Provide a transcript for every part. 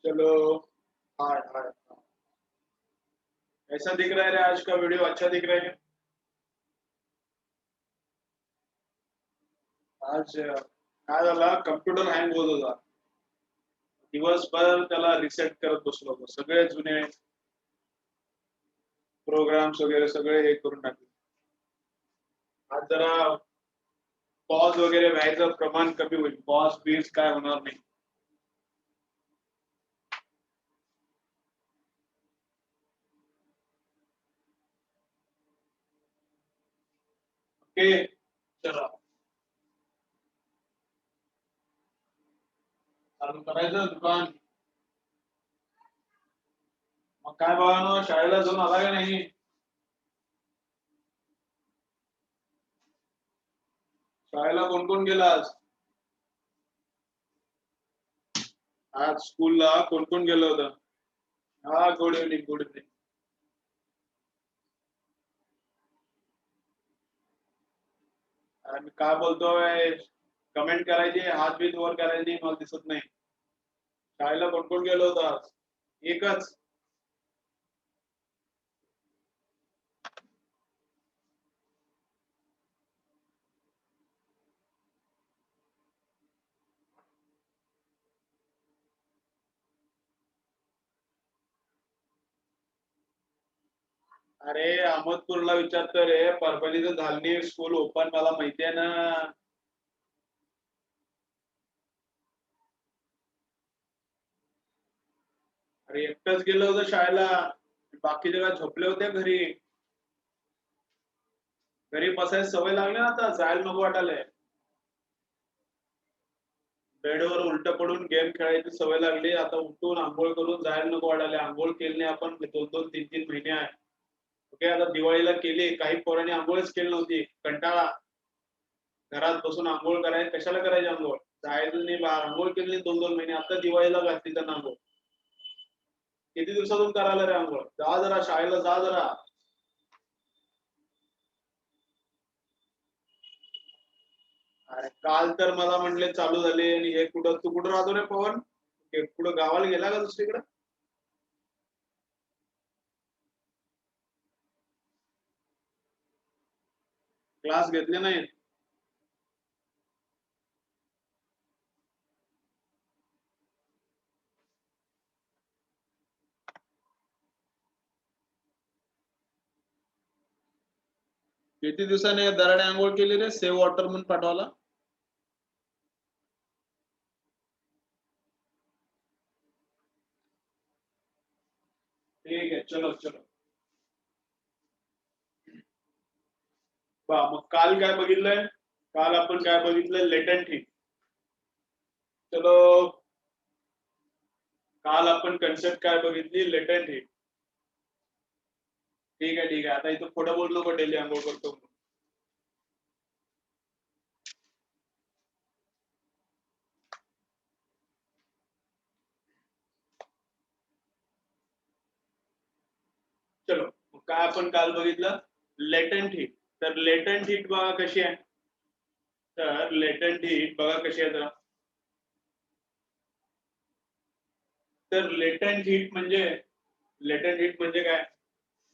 चलो। हाय हाय। ऐसा दिख रहा है रे, आज का वीडियो अच्छा दिख रहा है क्या? आज काय झालं, कम्प्युटर हँग होत होता. दिवसभर त्याला रिसेट करत बसलो होतो. सगळे जुने प्रोग्राम्स वगैरे सगळे हे करून टाकले. आज जरा पॉज वगैरे व्हायचं प्रमाण कमी होईल. पॉज बीज काय होणार नाही. ओके, चला चालू करायचं दुकान. मग काय बाळानो, शाळेला जाऊन आला का नाही? शाळेला कोण कोण गेला आज? आज स्कूलला कोण कोण गेलं होतं? हा, गुड इव्हनिंग, गुड इव्हनिंग. मी काय बोलतोय? कमेंट करायची, हात बीत वर करायची, मला दिसत नाही. शाळेला कोण कोण गेलं होतं आज? एकच? अरे अहमदपूरला विचारतो रे, परभणीचं झालं स्कूल ओपन, मला माहिती आहे ना. अरे एकटंच गेलं होतं शाळेला. बाकीचे काय झोपले होते घरी. घरी बसायची सवय लागली ना, आता जायला नको वाटायलंय. बेडवर उलट पडून गेम खेळायची सवय लागली, आता उठून आंघोळ करून जायला नको वाटायला. आंघोळ केली नाही आपण 2-2, 3-3 महिने आहे. ओके, आता दिवाळीला केली, काही पोरांनी आंघोळच केली नव्हती. कंटाळा. घरात बसून आंघोळ करायची, कशाला करायची आंघोळ? जायचं नाही बाहेर. आंघोळ केली नाही 2-2 महिने, आता दिवाळीला घातली त्यांना आंघोळ. किती दिवसातून करायला रे आंघोळ? जा जरा शाळेला, जा जरा. अरे काल तर मला म्हणले चालू झाले, आणि हे कुठं, तू कुठं राहतो रे पवन? कुठं गावाला गेला का दुसरीकडे? क्लास घेतले नाही? किती दिवसाने दराडे आंघोळ केली रे? सेव्ह वॉटर म्हणून पाठवला. ठीक आहे, चलो चलो. मग काल काय बघितलंय? काल आपण काय बघितलंय? लेटंट हिट. चलो. काल आपण कन्सेप्ट काय बघितली? लेटंट हिट. ठीक आहे ठीक आहे, आता इथं पुढे बोल नको डेली आंघोळ करतो. चलो, मग काय आपण काल बघितलं? लेटंट हिट. तर लेटंट हिट बघा कशी आहे. तर लेटंट हिट बघा कशी आहे. तर लेटंट हीट म्हणजे काय?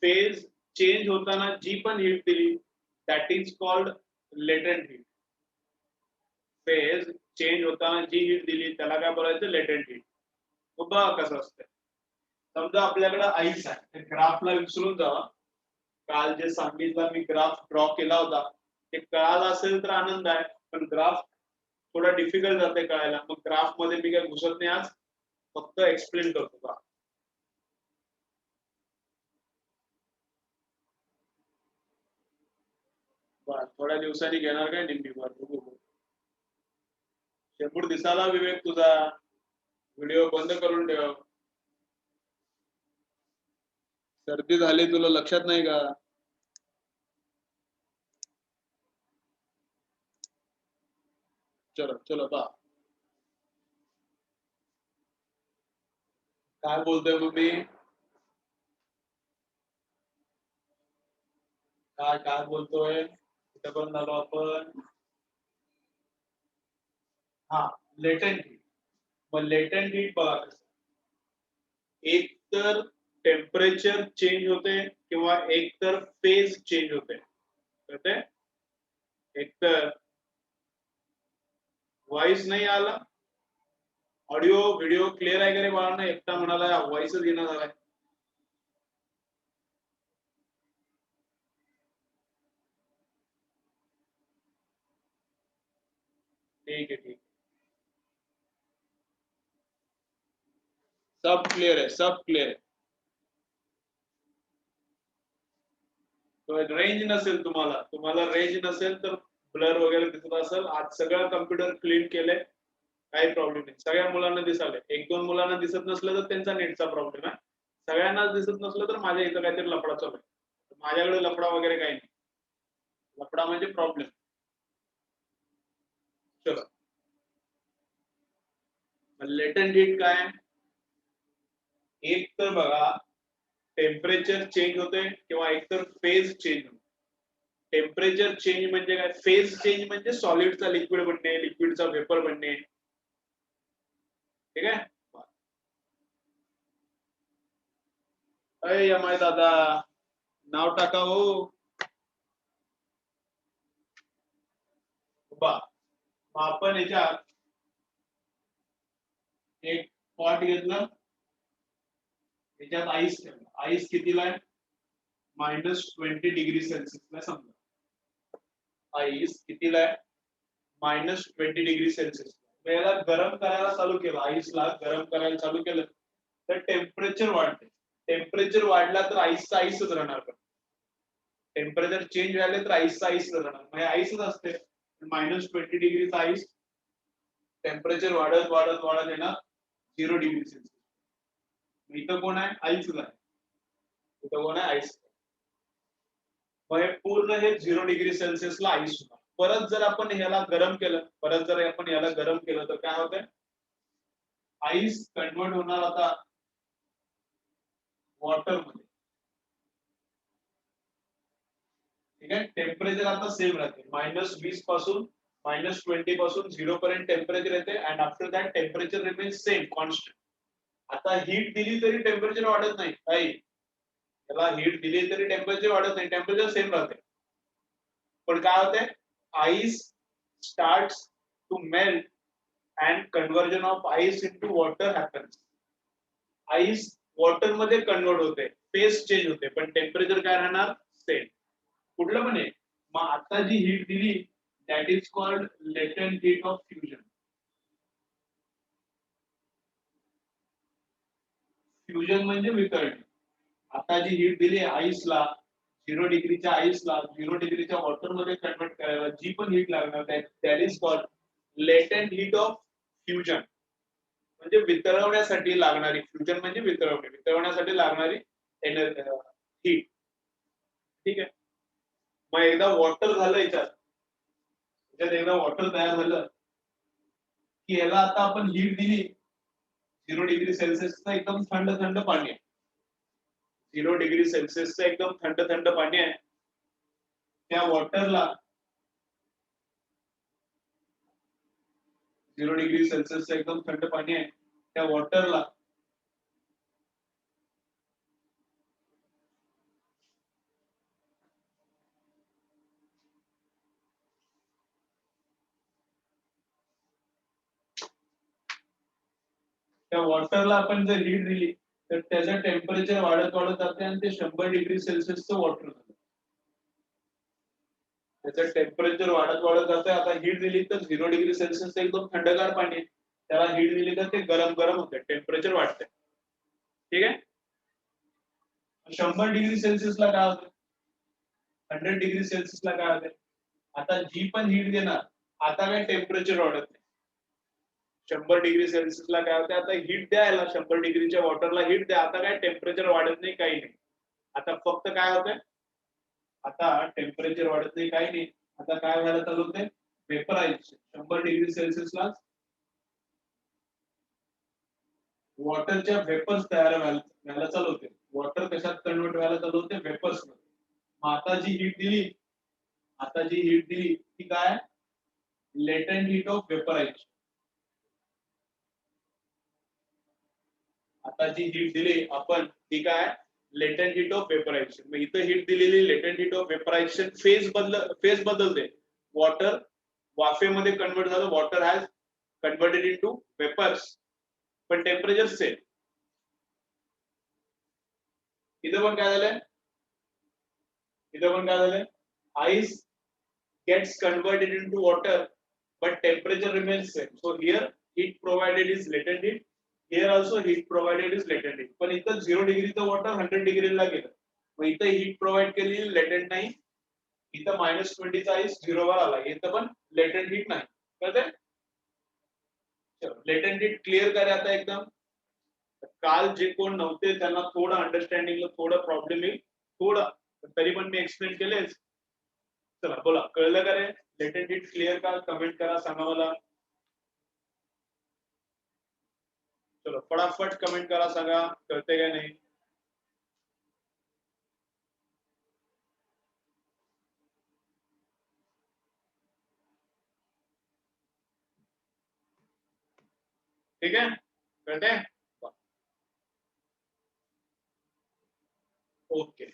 फेज चेंज होताना जी पण हीट दिली, that is called latent heat. Phase change होताना जी हीट दिली त्याला काय बोलायचं? Latent heat. बघा कसं असतं. समजा आपल्याकडे आईस आहे, ग्राफला विसरून जावा. काल जे सांगितलं मी, ग्राफ ड्रॉ केला होता, ते कळाला असेल तर आनंद आहे, पण ग्राफ थोडा डिफिकल्ट जाते कळायला. मग ग्राफ मध्ये मी काय घुसत नाही आज, फक्त एक्सप्लेन करतो का. थोड्या दिवसांनी घेणार काय निम्मीवर, बघू. शेपूट दिसाला विवेक तुझा. व्हिडिओ बंद करून ठेव. सर्दी झाली तुला लक्षात नाही का? चलो चलो बा. काय बोलतोय मग मी? काय काय बोलतोय? कुठे पण झालो आपण? हा, लेटेंट हीट. मग लेटेंट हीट बघा कसं. एक तर टेम्परेचर चेंज होते किंवा एक तर फेज चेंज होते. कळते? एक तर व्हॉइस नाही आला, ऑडिओ व्हिडिओ क्लिअर आहे का रे बाळांनो? एकटा म्हणाला व्हॉइसच येणं झालाय. ठीक है, ठीक. सब क्लियर आहे, सब क्लियर आहे. रेंज नसेल तुम्हाला रेंज नसेल तर ब्लर वगैरे दिसत असेल. आज सगळं कम्प्युटर क्लीन केलंय, काही प्रॉब्लेम नाही. सगळ्या मुलांना दिसाले. एक दोन मुलांना दिसत नसलं तर त्यांचा नेटचा प्रॉब्लेम आहे. सगळ्यांना दिसत नसलं तर माझ्या इथं काहीतरी लफडा चालू आहे. माझ्याकडे लफडा वगैरे काही नाही. लफडा म्हणजे प्रॉब्लेम. चलो, लेटेंट हीट काय आहे? एक तर बघा टेम्परेचर चेंज होते किंवा एक तर फेज चेंज होते. टेम्परेचर चेंज म्हणजे काय? फेज चेंज म्हणजे सॉलिडचा लिक्विड बनणे, लिक्विडचा वेपर बनणे. ठीक आहे. अरे यमाय दादा, नाव टाका हो. बा मग आपण याच्यात एक पॉट घेतलं, याच्यात आईस ठेवलं. आईस कितीला आहे? -20°C समजा. आईस कितीला आहे? -20°C. याला गरम करायला चालू केलं, आईसला गरम करायला चालू केलं तर टेम्परेचर वाढते. टेम्परेचर वाढला तर आईसचा आईसच राहणार. टेम्परेचर चेंज झाले तर आईसचा आईसच राहणार. म्हणजे आईसच असते. -20°चा आईस टेम्परेचर वाढत वाढत वाढत येणार 0°C. इथं कोण आहे? आईसच आहे. इथं कोण आहे? आईस. मग हे पूर्ण हे 0°C ला आईस होणार. परत जर आपण ह्याला गरम केलं, तर काय होतंय? आईस कन्वर्ट होणार आता वॉटर मध्ये. ठीक आहे. टेम्परेचर आता सेम राहते. -20 पासून -20 पासून 0 पर्यंत टेम्परेचर येते and after that temperature remains same constant. आता हीट दिली तरी टेम्परेचर वाढत नाही. काही त्याला हीट दिली तरी टेम्परेचर वाढत नाही. टेम्परेचर सेम राहते. पण काय होते? Ice starts to melt and conversion of ice into water happens. Ice water मध्ये कन्वर्ट होते, फेज चेंज होते, पण टेम्परेचर काय राहणार? सेम. कुठलं पण आहे. मग आता जी हीट दिली that is called latent heat of fusion. Fusion म्हणजे वितळणे. आता जी हीट दिली आईसला, 0°च्या आईसला 0°च्या वॉटर मध्ये कन्वर्ट करायला जी पण हीट लागणार that is called latent heat of fusion. म्हणजे वितळवण्यासाठी लागणारी, फ्युजन म्हणजे वितळवण्यासाठी लागणारी हीट. ठीक आहे. मग एकदा वॉटर झालं एकदा वॉटर तयार झालं की याला आता आपण हीट दिली. 0°C एकदम थंड थंड पाणी आहे. 0°C एकदम थंड थंड पाणी आहे. त्या वॉटरला 0°C एकदम थंड पाणी आहे. त्या वॉटरला आपण जर हीट दिली तर त्याचं टेम्परेचर वाढत वाढत जाते आणि ते 100°C वॉटर झालं. त्याचं टेम्परेचर वाढत वाढत जाते. आता हीट दिली तर 0°C एकदम थंडगार पाणी, त्याला हीट दिली तर ते गरम गरम होते, टेम्परेचर वाढते. ठीक आहे. 100°C ला काय होतं? 100°C ला काय होते? आता जी पण हीट देणार, आता काय टेम्परेचर वाढत नाही. 100°C ला काय होते? आता हीट द्यायला 100°च्या वॉटरला हीट द्या, आता काय टेम्परेचर वाढत नाही, काही नाही. आता फक्त काय होतंय? आता टेम्परेचर वाढत नाही, काही नाही. आता काय व्हायला चालू होते? वेपरायझेशन. 100°C ला वॉटरच्या वेपर्स तयार व्हायला चालू होते. वॉटर कशात कन्वर्ट व्हायला चालू होते? वेपर्स मध्ये. मग आता जी हीट दिली ती काय? Latent heat of vaporisation. आता जी हीट दिली आपण ती काय लेटेंट हीट ऑफ वेपरायझेशन. मग इथं हीट दिलेली latent heat of vaporisation phase बदलते. वॉटर वाफेमध्ये कन्वर्ट झालं, water has converted into vapours, पण टेम्परेचर सेम. इथं पण काय झालंय, ice gets converted into water but temperature remains same. So here heat provided is latent heat, here also heat provided is latent heat. पण इथं 0 डिग्रीचं water 100 डिग्रीला गेलं, मग इथं हीट प्रोव्हाइड केलेली लेटेंट नाही, इथं -20 चा आईस 0 वर आला, इथं पण लेटेंट हीट नाही. कळतंय? लेटेंट हीट क्लिअर करा आता एकदम. काल जे कोण नव्हते त्यांना थोडं अंडरस्टँडिंगला थोडं प्रॉब्लेम येईल, थोडं, तरी पण मी एक्सप्लेन केलेच. चला बोला, कळलं का रे? लेटेंट हीट क्लिअर का? कमेंट करा, सांगा मला. चलो फटाफट कमेंट करा, सांगा कळते का नाही. ठीक है, कळते? ओके.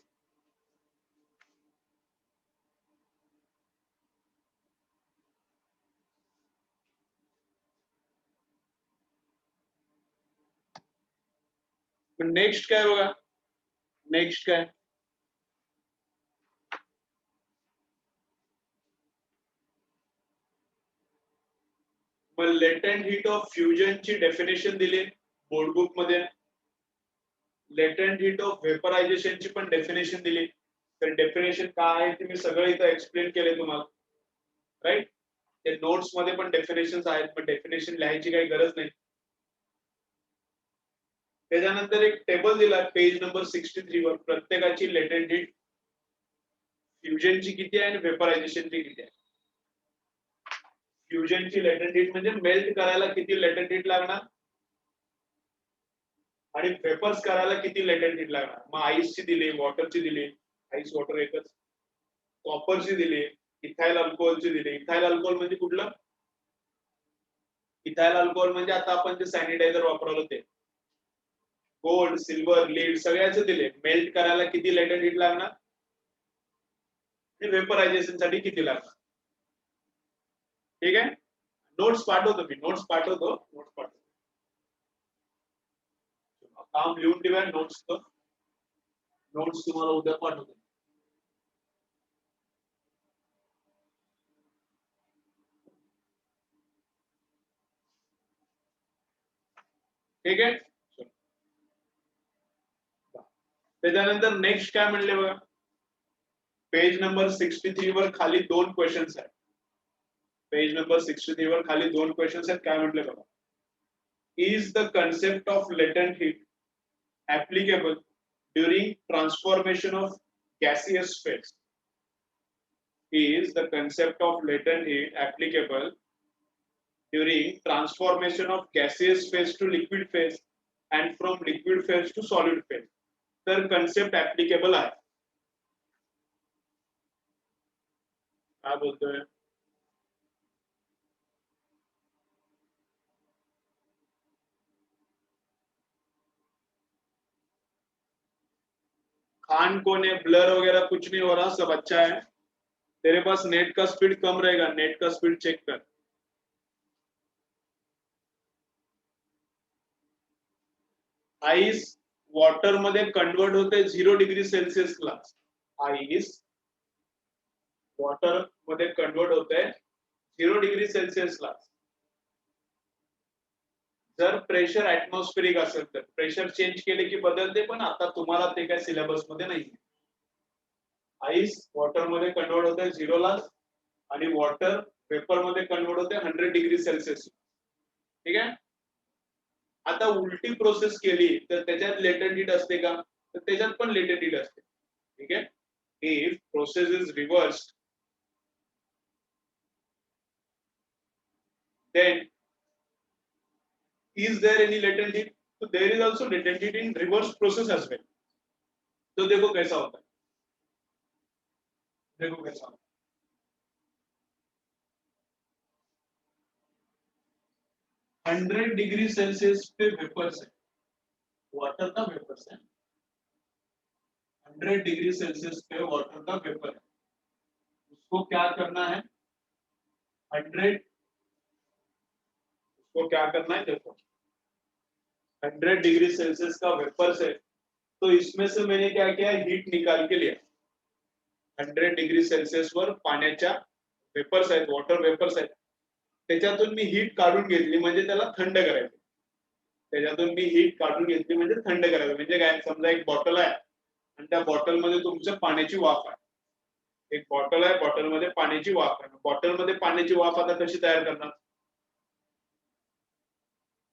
नेक्स्ट काय बघा, नेक्स्ट काय, मग लेटेंट हीट ऑफ फ्युजनची डेफिनेशन दिली बोर्ड बुक मध्ये. लेटेंट हीट ऑफ वेपरायझेशनची पण डेफिनेशन दिली. तर डेफिनेशन काय आहे ते मी सगळं इथं एक्सप्लेन केले तुम्हाला, राईट. ते नोट्स मध्ये पण डेफिनेशन आहेत, पण डेफिनेशन लिहायची काही गरज नाही. त्याच्यानंतर एक टेबल दिला पेज नंबर 63 वर, प्रत्येकाची लेटेंट हीट फ्युजनची किती आहे आणि वेपरायझेशनची किती आहे. फ्युजनची लेटेंट हीट म्हणजे मेल्ट करायला किती लेटेंट हीट लागणार आणि वेपर्स करायला किती लेटेंट हीट लागणार. मग आईसची दिली, वॉटरची दिली, आईस वॉटर एकच, कॉपरची दिली, इथाइल अल्कोहोलची दिली. इथाइल अल्कोहोल म्हणजे कुठलं? इथाइल अल्कोहोल म्हणजे आता आपण जे सॅनिटायझर वापरलो ते. गोल्ड, सिल्वर, लीड सगळ्याचे दिले. मेल्ट करायला किती लेटेंट हीट लागणार आणि वेपरायझेशन साठी किती लागणार. ठीक आहे, नोट्स पाठवतो मी, नोट्स पाठवतो. काम लिहून ठेवा नोट्स, नोट्स तुम्हाला उद्या पाठवतो. ठीक आहे. त्याच्यानंतर नेक्स्ट काय म्हणले बघा, पेज नंबर 63 वर खाली 2 क्वेश्चन्स आहेत. पेज नंबर 63 वर खाली 2 क्वेश्चन्स आहेत. काय म्हटले बघा, is the concept of latent heat applicable during transformation of gaseous phase? Is the concept of latent heat applicable during transformation of gaseous phase to liquid phase and from liquid phase to solid phase? तर concept applicable आहे. काय बोलतोय? खान कौन है, blur वगैरह कुछ नहीं हो रहा, सब अच्छा है. तेरे पास नेट का स्पीड कम रहेगा, नेट का स्पीड चेक कर. आईस वॉटर मध्ये कन्वर्ट होते 0 डिग्री सेल्सिअसला. आईस वॉटर मध्ये कन्वर्ट होते 0 डिग्री सेल्सिअसला. जर प्रेशर ऍटमॉस्फेरिक असेल तर प्रेशर चेंज केले की बदलते, पण आता तुम्हाला ते काय सिलेबस मध्ये नाही. आईस वॉटर मध्ये कन्वर्ट होते 0 ला आणि वॉटर वेपर मध्ये कन्वर्ट होते 100 डिग्री सेल्सिअस. ठीक आहे. आता उलटी प्रोसेस केली तर त्याच्यात लेटेंट हीट असते का? तर त्याच्यात पण लेटेंट हीट असते. ठीक आहे. If process is रिव्हर्स्ड then is there any latent heat? So there is also latent heat in reverse process as well. तो देखो कैसा होता है, देखो कैसा होता है. 100 डिग्री सेल्सियस पे वेपर्स है, वाटर का वेपर्स है, 100 डिग्री सेल्सियस पे वाटर का वेपर है, उसको क्या करना है, 100, उसको क्या करना है, देखो 100 डिग्री सेल्सियस का वेपर है, तो इसमें से मैंने क्या किया, हीट निकाल के लिया। 100 डिग्री सेल्सियस वर पाण्याच्या वेपर्स आहेत, वॉटर वेपर्स आहेत, त्याच्यातून मी हीट काढून घेतली, म्हणजे त्याला थंड करायचं, त्याच्यातून मी हीट काढून घेतली म्हणजे थंड करायचं, म्हणजे काय, समजा एक बॉटल आहे आणि त्या बॉटल मध्ये तुमच्या पाण्याची वाफ आहे, एक बॉटल आहे, बॉटल मध्ये पाण्याची वाफ आहे, बॉटल मध्ये पाण्याची वाफ आता कशी तयार करणार,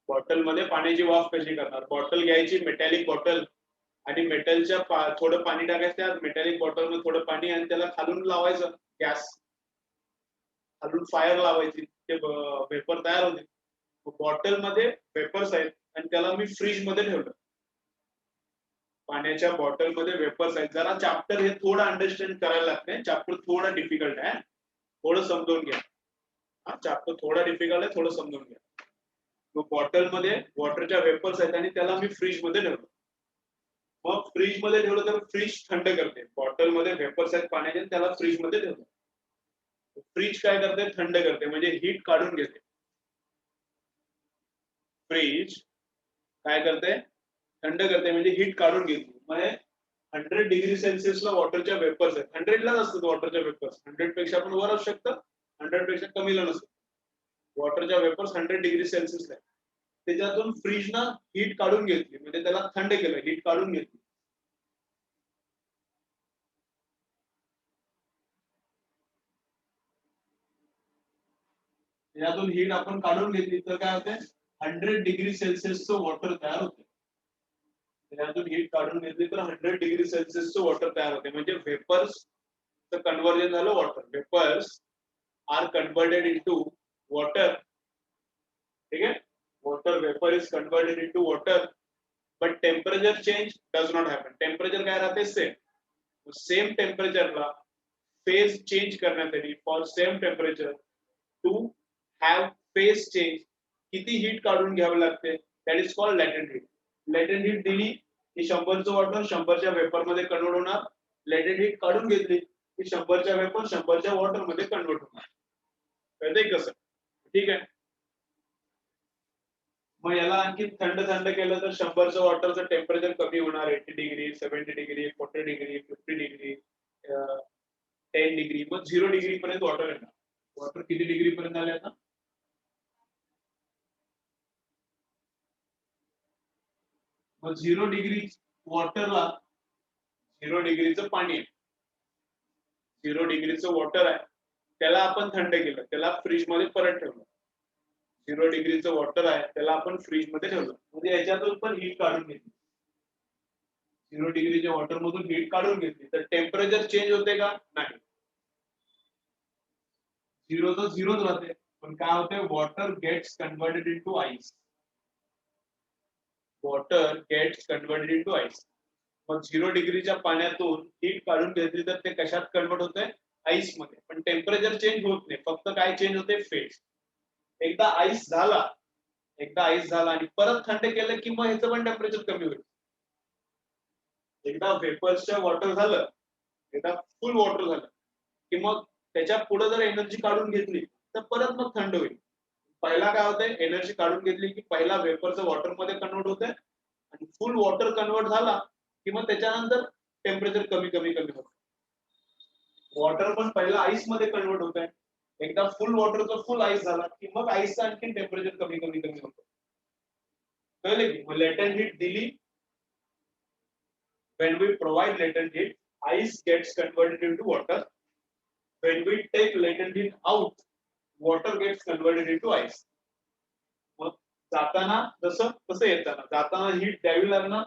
बॉटल मध्ये पाण्याची वाफ कशी करणार, बॉटल घ्यायची, मेटॅलिक बॉटल, आणि मेटलच्या थोडं पाणी टाकायचं त्या मेटॅलिक बॉटल मध्ये, थोडं पाणी, आणि त्याला खालून लावायचं गॅस, खालून फायर लावायची, ते वेपर तयार होते, बॉटल मध्ये वेपर्स आहेत आणि त्याला मी फ्रीज मध्ये ठेवलं, पाण्याच्या बॉटल मध्ये वेपर्स आहेत, जरा चॅप्टर हे थोडं अंडरस्टँड करायला लागतंय, चॅप्टर थोडा डिफिकल्ट आहे, थोडं समजून घ्या, हा चॅप्टर थोडा डिफिकल्ट आहे, थोडं समजून घ्या, तो बॉटल मध्ये वॉटरच्या वेपर्स आहेत आणि त्याला मी फ्रीज मध्ये ठेवलं, मग फ्रीज मध्ये ठेवलं तर फ्रीज थंड करते, बॉटल मध्ये वेपर्स आहेत पाण्याचे, त्याला फ्रीज मध्ये ठेवलं, फ्रीज काय करते, थंड करते, म्हणजे हीट काढून घेते, फ्रीज काय करते, थंड करते, म्हणजे हीट काढून घेते, म्हणजे 100 डिग्री सेल्सियसला वॉटरच्या वेपर्स आहेत, 100 लाच असतात वॉटरच्या वेपर्स, 100 पेक्षा पण वर असू शकतं, 100 पेक्षा कमीला नसतं, वॉटरच्या वेपर्स 100 डिग्री सेल्सियसला आहे, त्याच्यातून फ्रीजनं हीट काढून घेतली, म्हणजे त्याला थंड केलं, हीट काढून घेतली, यातून हीट आपण काढून घेतली तर काय होते, 100 डिग्री सेल्सियसचं वॉटर तयार होते, यातून हीट काढून घेतली तर 100 डिग्री सेल्सियसचं वॉटर तयार होते, म्हणजे वेपर्स कन्वर्जन झालं water, vapours are converted into water, ठीक आहे, water vapour is converted into water, but temperature change does not happen, temperature काय राहते, सेम, सेम टेम्परेचरला फेज चेंज करण्यासाठी, for same temperature to have phase change किती heat काढून घ्यावे लागते, that is called latent heat, latent heat दिली की 100चं वॉटर 100च्या वेपर मध्ये कन्वर्ट होणार, लॅटेंट हीट काढून घेतली की 100च्या वेपर 100च्या वॉटर मध्ये कन्वर्ट होणार, कळतंय कसं, ठीक आहे, मग याला आणखी थंड थंड केलं तर 100चं वॉटरचं टेम्परेचर कमी होणार, 80 degree, 70 degree, 40 degree, 50 degree, 10 degree, मग 0 डिग्री पर्यंत वॉटर येणार, वॉटर किती डिग्री पर्यंत आले आता, मग 0 डिग्री वॉटरला, 0 डिग्रीचं पाणी आहे, 0 डिग्रीचं वॉटर आहे, त्याला आपण थंड केलं, त्याला फ्रीज मध्ये परत ठेवलं, 0 डिग्रीचं वॉटर आहे त्याला आपण फ्रीज मध्ये ठेवलं, म्हणजे याच्यातून पण हीट काढून घेतली, 0 डिग्रीच्या वॉटर मधून हीट काढून घेतली, तर टेम्परेचर चेंज होते का, नाही, 0 तर 0च राहते, पण काय होते, water gets converted into ice, water gets converted into ice, मग 0 डिग्रीच्या पाण्यातून हीट काढून घेतली तर ते कशात कन्वर्ट होते, आईस मध्ये, पण टेम्परेचर चेंज होत नाही, फक्त काय चेंज होते, फेज, एकदा आईस झाला, एकदा आईस झाला आणि परत थंड केलं की मग ह्याचं पण टेम्परेचर कमी होईल, एकदा वेपर्सच्या वॉटर झालं, एकदा फुल वॉटर झालं की मग त्याच्या पुढे जर एनर्जी काढून घेतली तर परत मग थंड होईल, पहिला काय होतंय, एनर्जी काढून घेतली की पहिला वेपरचं वॉटर मध्ये कन्वर्ट होतंय आणि फुल वॉटर कन्वर्ट झाला की मग त्याच्यानंतर टेम्परेचर कमी कमी कमी होतं, वॉटर पण पहिला आईस मध्ये कन्वर्ट होत आहे, एकदा फुल वॉटरचा फुल आईस झाला की मग आईसचं आणखी टेम्परेचर कमी कमी कमी होतं, कळलं की, मग लेटेंट हीट दिली, when we provide latent heat ice gets converted into water, when we take latent heat out water gets converted into ice, मग जाताना जसं तसं येताना, जाताना हीट द्यावी लागणार,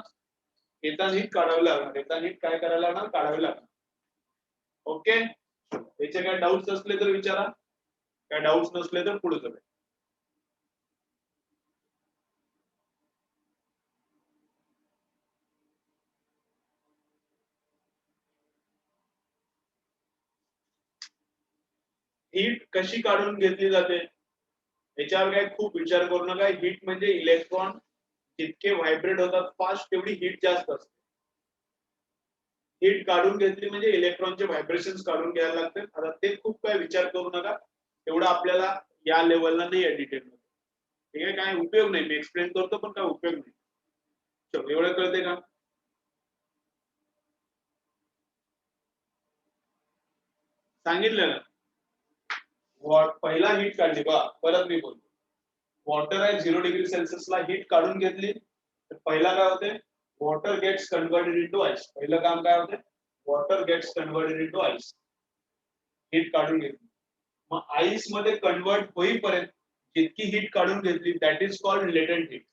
येताना हीट काढावी लागणार, येताना हीट काय करायला लागणार, काढावी लागणार, ओके, याचे काय डाऊट्स असले तर विचारा, काय डाऊट्स नसले तर पुढे जाऊया, हीट कशी काढून घेतली जाते, याच्यावर काय खूप विचार करू नका, हीट म्हणजे इलेक्ट्रॉन जितके व्हायब्रेट होतात फास्ट तेवढी हीट जास्त असते. हीट काढून घेतली म्हणजे इलेक्ट्रॉनचे व्हायब्रेशन्स काढून घ्यायला लागते. आता ते खूप काय विचार करू नका, एवढं आपल्याला या लेवलला नाही आहे डिटेल मध्ये. ठीक आहे, काय उपयोग नाही, मी एक्सप्लेन करतो पण काय उपयोग नाही. चलो एवढं कळते का? सांगितलं ना, पहिला हीट काढली बा, परत मी बोलतो. वॉटर आहे 0°C ला हीट काढून घेतली तर पहिला काय होते, water gets converted into ice. पहिलं काम काय होते, water gets converted into ice. Heat काढून घेतली, मग आईस मध्ये कन्वर्ट होईपर्यंत जितकी हीट काढून घेतली that is called latent heat.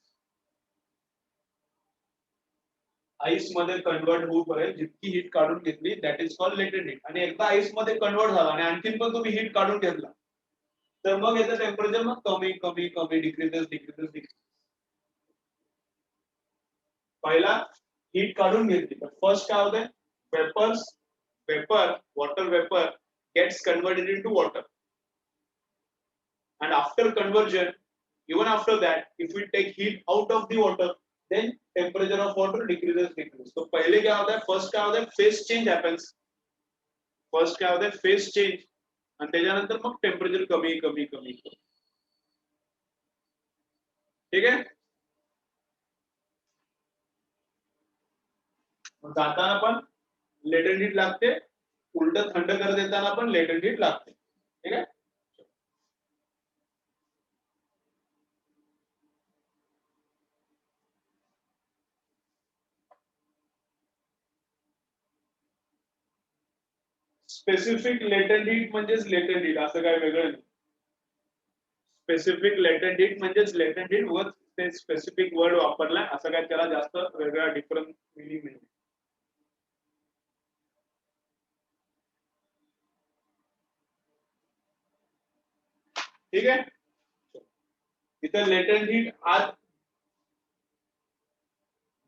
Ice मध्ये कन्वर्ट होईपर्यंत जितकी हीट काढून घेतली that is called latent heat. आणि एकदा आईस मध्ये कन्वर्ट झाला आणि आणखीन पण तुम्ही हीट काढून घेतला तर मग याचं टेम्परेचर मग कमी कमी कमी डिक्रीजेस डिक्रीजेस डिक्रीजेस. पहिला हीट काढून घेतली तर फर्स्ट काय होते, vapour water vapour gets converted into water. And after conversion, even after that, if we take heat out of the water, then temperature of water decreases. तो पहले क्या होता है, फर्स्ट क्या होता है, फेस चेंज happens. फर्स्ट क्या होता है, फेस चेंज, आणि त्याच्यानंतर मग टेम्परेचर कमी कमी कमी. ठीक आहे, मग जाताना पण लेटेंट हीट लागते, उलट थंड कर देताना पण लेटेंट हीट लागते. ठीक आहे, स्पेसिफिक लेटेंट हीट म्हणजेच लेटेंट हीट, असं काय वेगळं नाही. स्पेसिफिक लेटेंट हीट म्हणजेच लेटेंट हीट, व ते स्पेसिफिक वर्ड वापरलाय, असं काय त्याला जास्त वेगळा डिफरंट मिनिंग नाही. ठीक आहे, इथं लेटेंट हीट आत,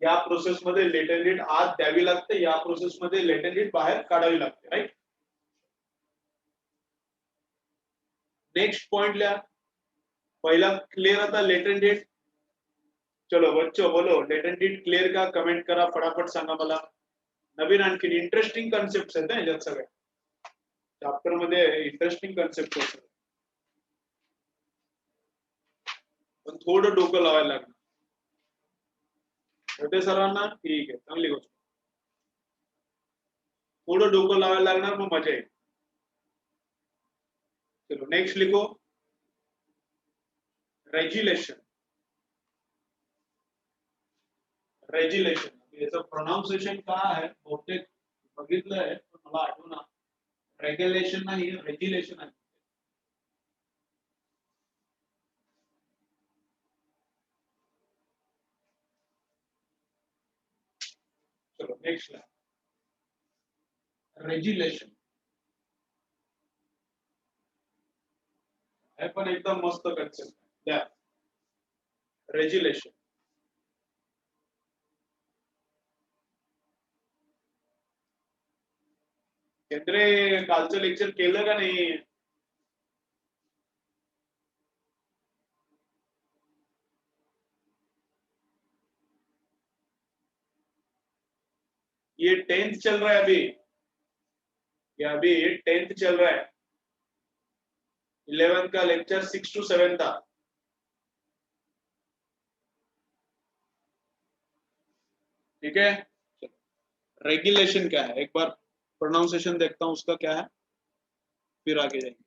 या प्रोसेस मध्ये लेटेंट हीट आत द्यावी लागते, या प्रोसेस मध्ये लेटेंट हीट बाहेर काढावी लागते. राईट, नेक्स्ट पॉइंट लिहा. पहिला क्लियर आता लेटेंट हीट. चलो बच्चों बोलो, लेटेंट हीट क्लियर का, कमेंट करा, फटाफट सांगा मला. नवीन आणखी इंटरेस्टिंग कन्सेप्ट आहेत ना याच्यात, सगळ्या चॅप्टर मध्ये इंटरेस्टिंग कन्सेप्ट आहेत, पण थोडं डोकं लावायला लागणार. होते सर्वांना? ठीक आहे, चांगली गोष्ट. थोडं डोकं लावायला लागणार, मग मजा येईल. चलो नेक्स्ट लिखो, रेग्युलेशन. रेग्युलेशन याचं प्रोनाउन्सिएशन काय आहे, बहुतेक बघितलं आहे पण मला आठवना. रेग्युलेशन नाही, रेग्युलेशन आहे. चलो नेक्स्ट, रेग्युलेशन हे पण एकदम मस्त कन्सेप्ट द्या. रेग्युलेशन केंद्रे कालचं लेक्चर केलं का नाही? ये 10th चल रहा है अभी, ये अभी 10th चल रहा है. 11th का लेक्चर 6 to 7 था. ठीक है, रेगुलेशन क्या है, एक बार प्रोनाउंसिएशन देखता हूं उसका क्या है, फिर आगे जाएंगे.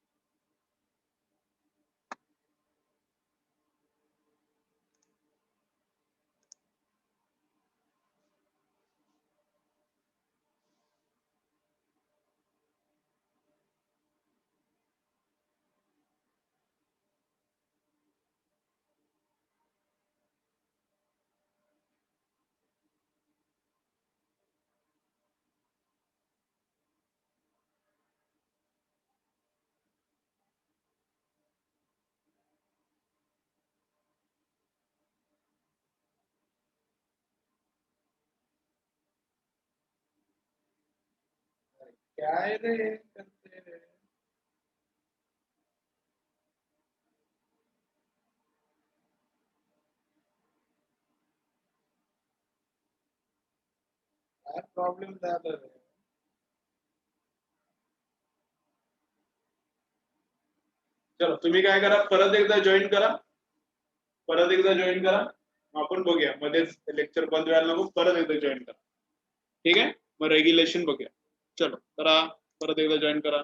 क्या है रे करते रे? काय प्रॉब्लेम झाला रे. चलो तुम्ही काय करा, परत एकदा जॉईन करा, परत एकदा जॉईन करा, मग आपण बघूया, मध्येच लेक्चर बंद व्हायला नको, परत एकदा जॉईन करा. ठीक आहे, मग रेग्युलेशन बघूया. चलो करा, परत एकदा जॉईन करा.